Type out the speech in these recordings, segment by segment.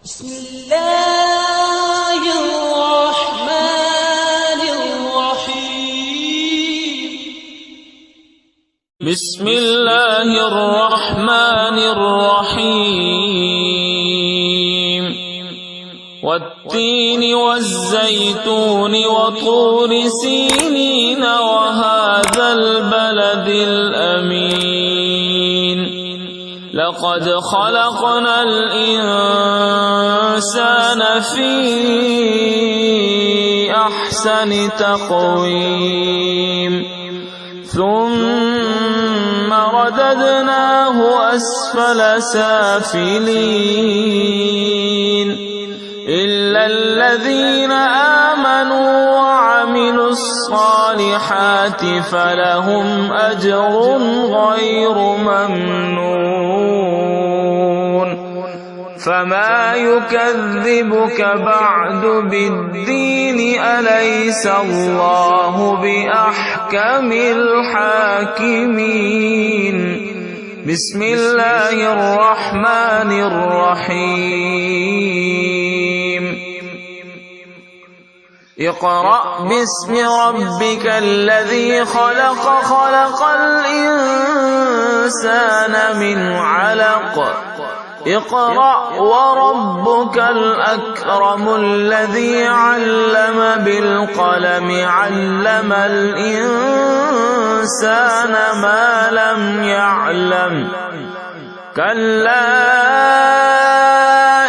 بسم الله الرحمن الرحيم. بسم الله الرحمن الرحيم. والتين والزيتون وطور سينين وهذا البلد الأمين. لقد خلقنا الإنسان في أحسن تقويم ثم رددناه أسفل سافلين إلا الذين آمنوا وعملوا الصالحات فلهم أجر غير ممنون. فما يكذبك بعد بالدين أليس الله بأحكم الحاكمين. بسم الله الرحمن الرحيم. اقرأ باسم ربك الذي خلق خلق الإنسان من علق. اقرأ وربك الأكرم الذي علم بالقلم علم الإنسان ما لم يعلم. كلا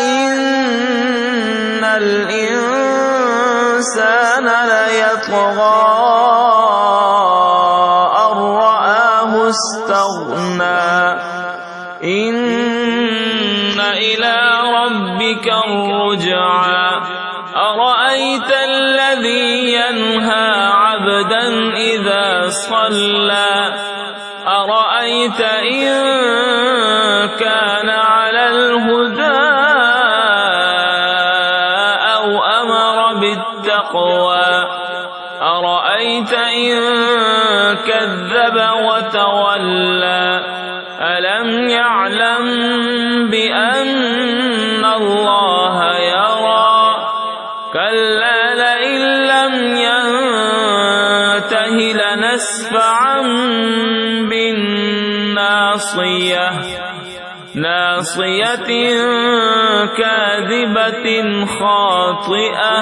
إن الإنسان ليطغى أن رآه استغنى. إن إلى ربك الرجعى. أرأيت الذي ينهى عبدا إذا صلى. أرأيت إن كان على الهدى أو أمر بالتقوى. أرأيت إن كذب وتولى. ألم يعلم بأن الله يرى. كلا لئن لم ينته لنسفعا بالناصية. ناصية كاذبة خاطئة.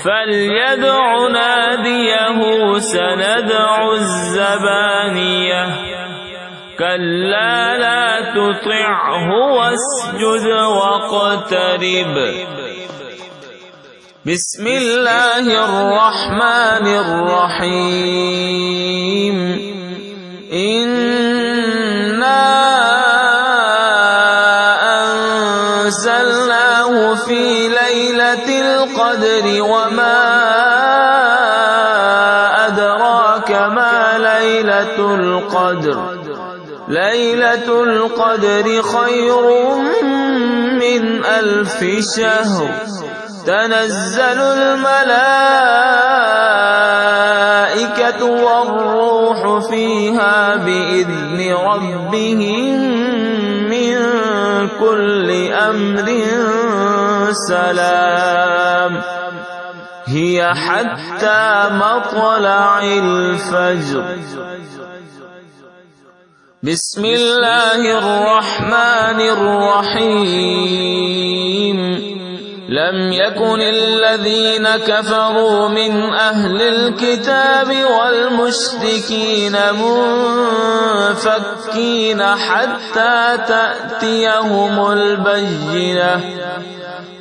فليدع ناديه سندع الزبانية. كلا لا تطعه واسجد واقترب. بسم الله الرحمن الرحيم. إنا أنزلناه في ليلة القدر وما أدراك ما ليلة القدر. ليلة القدر خير من 1000 شهر. تنزل الملائكة والروح فيها بإذن ربهم من كل أمر سلام. هي حتى مطلع الفجر. بسم الله الرحمن الرحيم. لم يكن الذين كفروا من أهل الكتاب والمشركين منفكين حتى تأتيهم البينة.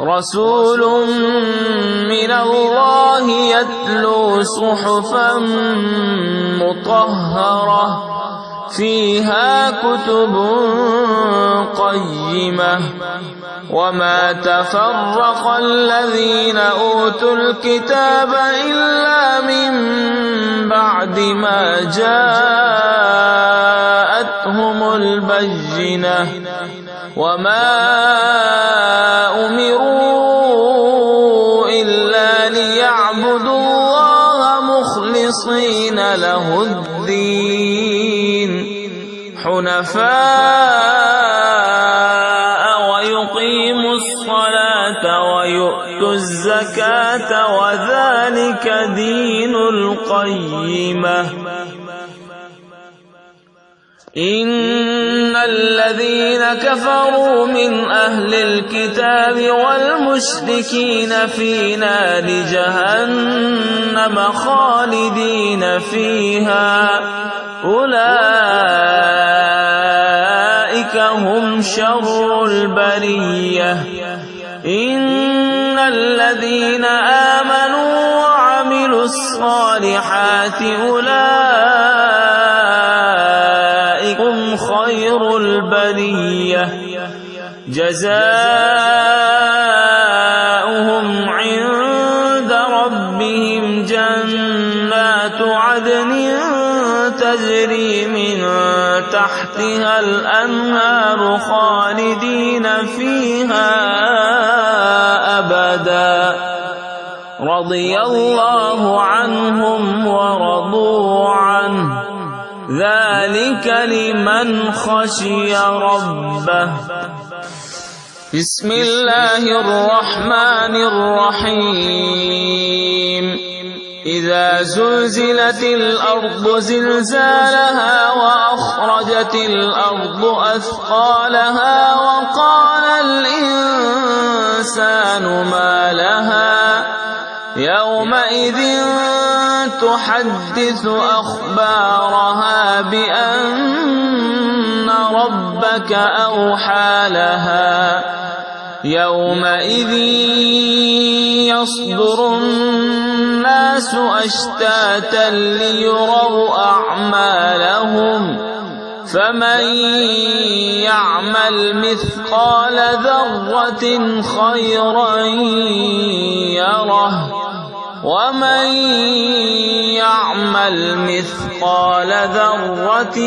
رسول من الله يتلو صحفا مطهرة فيها كتب قيمة. وما تفرق الذين أوتوا الكتاب إلا من بعد ما جاءتهم البينة. وما أمروا إلا ليعبدوا الله مخلصين له الدين حنفاء ويقيموا الصلاة ويؤتوا الزكاة وذلك دين القيمة إن الذين كفروا من أهل الكتاب والمشركين في نار جهنم خالدين فيها أولئك هم شر البرية إن الذين آمنوا وعملوا الصالحات أولئك هم خير البرية جزاؤهم عند ربهم جنات عدن تجري من تحتها الأنهار خالدين فيها أبدا رضي الله عنهم ورضوا عنه ذلك لمن خشي ربه بسم الله الرحمن الرحيم إذا زلزلت الأرض زلزالها وأخرجت الأرض أثقالها وقال الإنسان ما لها يومئذ تحدث أخبارها بأن ربك أوحى لها يومئذ يصدر الناس أشتاتا ليروا أعمالهم فمن يعمل مثقال ذرة خيرا يره ومن يعمل مثقال ذرة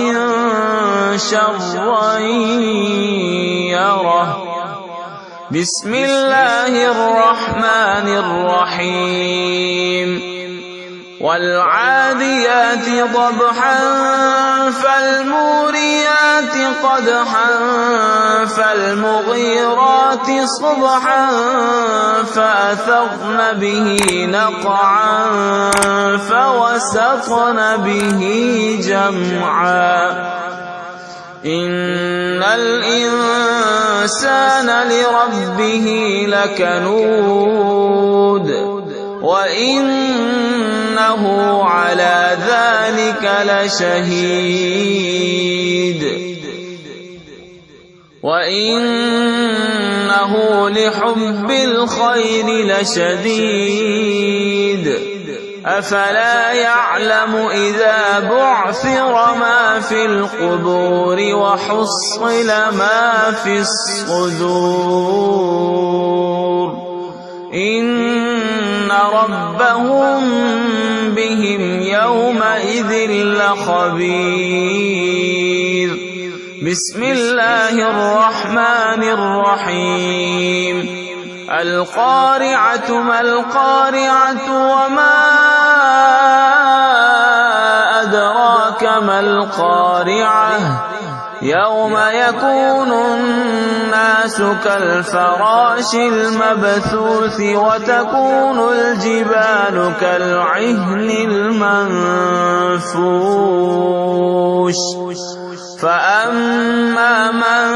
شرا يره بسم الله الرحمن الرحيم والعاديات ضبحا فالموريات قدحا فالمغيرات صبحا فأثرن به نقعا فوسطن به جمعا إن الإنسان لربه لكنود وإنه على ذلك لشهيد وإنه لحب الخير لشديد أفلا يعلم إذا بعثر ما في القبور وحصل ما في الصدور إن ربهم بهم يومئذ لخبير بسم الله الرحمن الرحيم القارعة ما القارعة وما أدراك ما القارعة يوم يكون الناس كالفراش المبثوث وتكون الجبال كالعهن المنفوش فأما من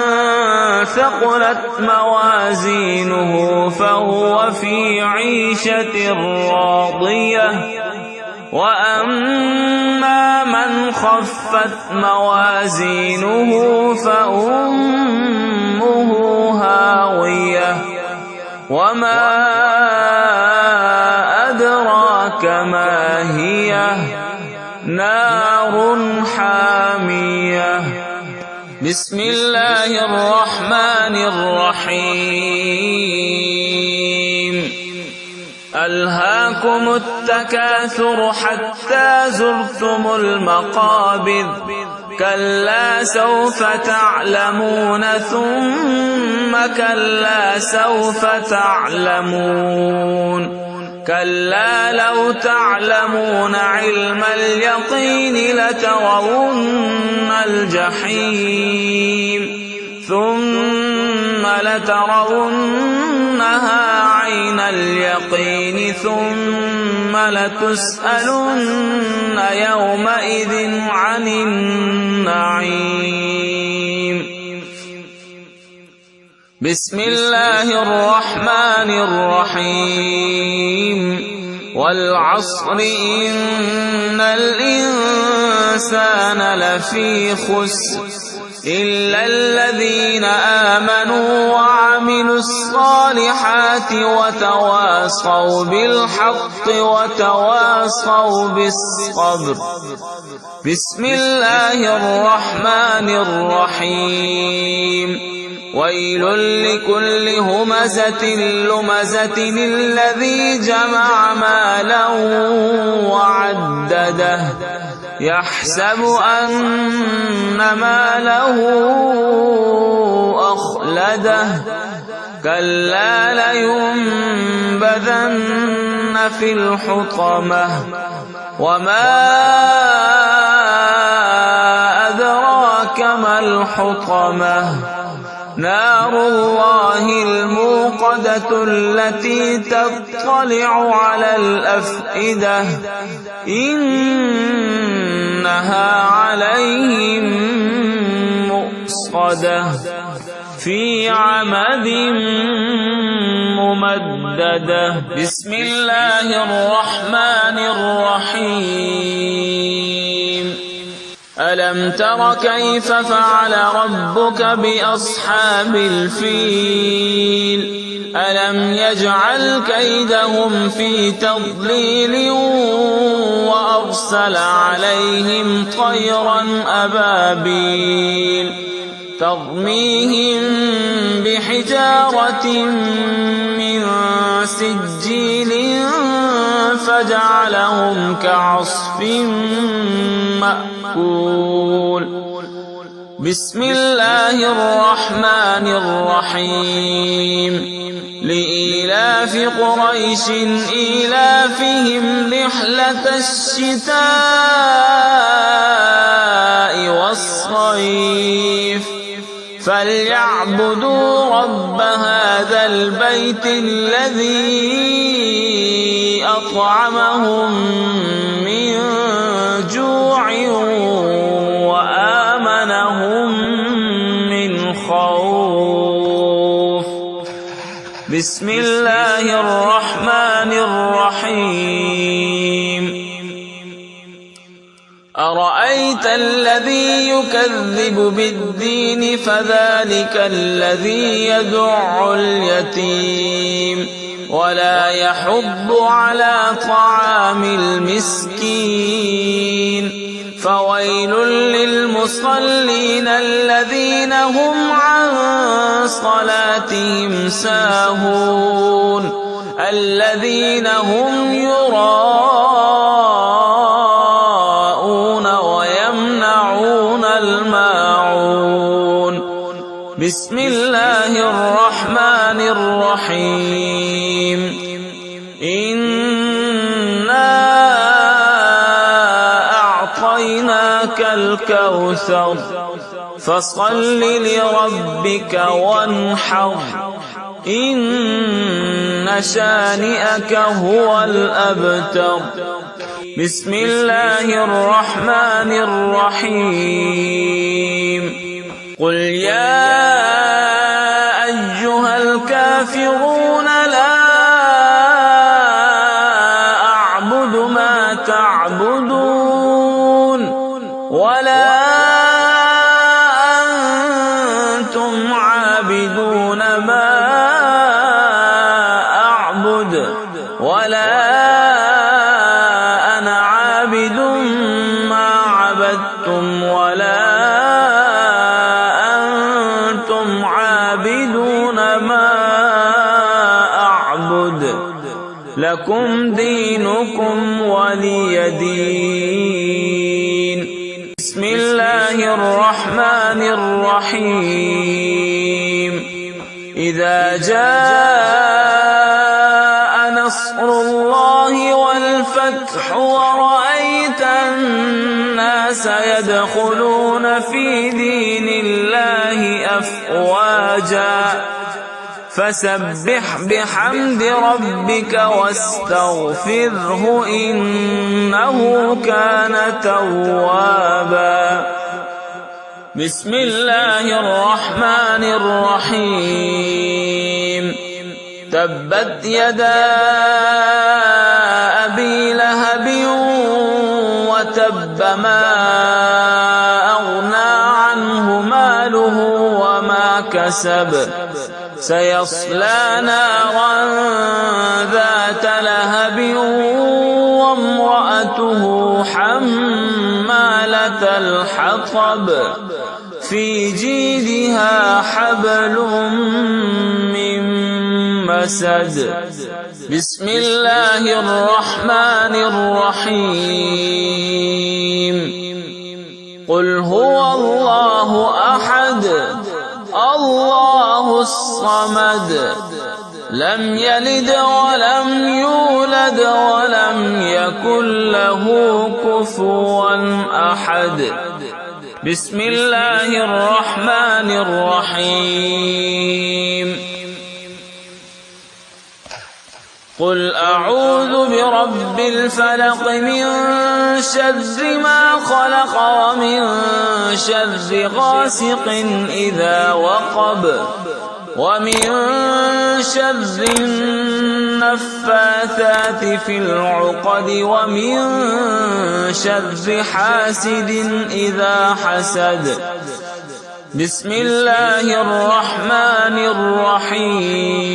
ثقلت موازينه فهو في عيشة راضية وأما من خفت موازينه فأمه هاوية وما أدراك ما هي نار حامية بسم الله الرحمن الرحيم ألهاكم التكاثر حتى زرتم المقابر كلا سوف تعلمون ثم كلا سوف تعلمون كلا لو تعلمون علم اليقين لترون الجحيم ثم لترونها عين اليقين ثم لتسألن يومئذ عن النعيم. بسم الله الرحمن الرحيم. والعصر إن الإنسان لفي خسر إلا الذين آمنوا وعملوا الصالحات وتواصوا بالحق وتواصوا بالصبر. بسم الله الرحمن الرحيم. ويل لكل همزة لمزة الذي جمع مالا وعدده يحسب أن ماله أخلده كلا لينبذن في الحطمة وما أدراك ما الحطمة نار الله الموقدة التي تطلع على الأفئدة إنها عليهم مؤصدة في عمد ممددة. بسم الله الرحمن الرحيم. ألم تر كيف فعل ربك بأصحاب الفيل ألم يجعل كيدهم في تضليل وأرسل عليهم طيرا أبابيل ترميهم بحجارة من سجيل فجعلهم كعصف مأكول. بسم الله الرحمن الرحيم. لإيلاف قريش إيلافهم رحلة الشتاء والصيف فليعبدوا رب هذا البيت الذي أطعمهم من جوع وآمنهم من خوف. بسم الله الرحمن الرحيم. أرأيت الذي يكذب بالدين فذلك الذي يدع اليتيم ولا يحض على طعام المسكين فويل للمصلين الذين هم عن صلاتهم ساهون الذين هم يراءون ويمنعون الماعون. بسم الله الرحمن الرحيم. إنا أعطيناك الكوثر فصل لربك وانحر إن شانئك هو الأبتر. بسم الله الرحمن الرحيم. قل يا أيها الكافرون لا أعبد ما تعبدون ولا أنتم عابدون ما أعبد ولا أنا عابد ما عبدتم ولا أنتم عابدون ما أعبد لكم دينكم ولي دين. بسم الله الرحمن الرحيم. إذا جاء نصر الله والفتح ورأيت الناس يدخلون في دين الله أفواجا فسبح بحمد ربك واستغفره إنه كان توابا. بسم الله الرحمن الرحيم. تبت يدا أبي لهب وتب ما أغنى عنه ماله وما كسب سيصلى نارا ذات لهب وامرأته حمالة الحطب في جيدها حبل من مسد. بسم الله الرحمن الرحيم. قل هو الله أحد الله الصمد لم يلد ولم يولد ولم يكن له كفوا أحد. بسم الله الرحمن الرحيم. قل أعوذ برب الفلق من شر ما خلق ومن شر غاسق إذا وقب ومن شر النفاثات في العقد ومن شر حاسد إذا حسد. بسم الله الرحمن الرحيم.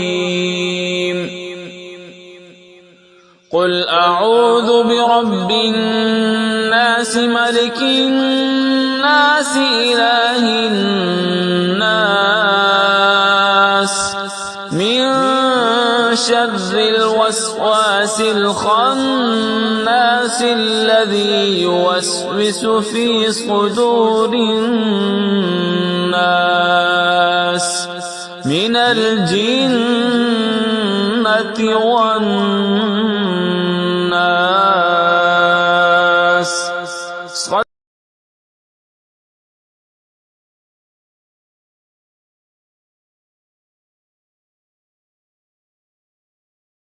قل أعوذ برب الناس ملك الناس إله الناس من شر الوسواس الخناس الذي يوسوس في صدور الناس من الجنة والناس.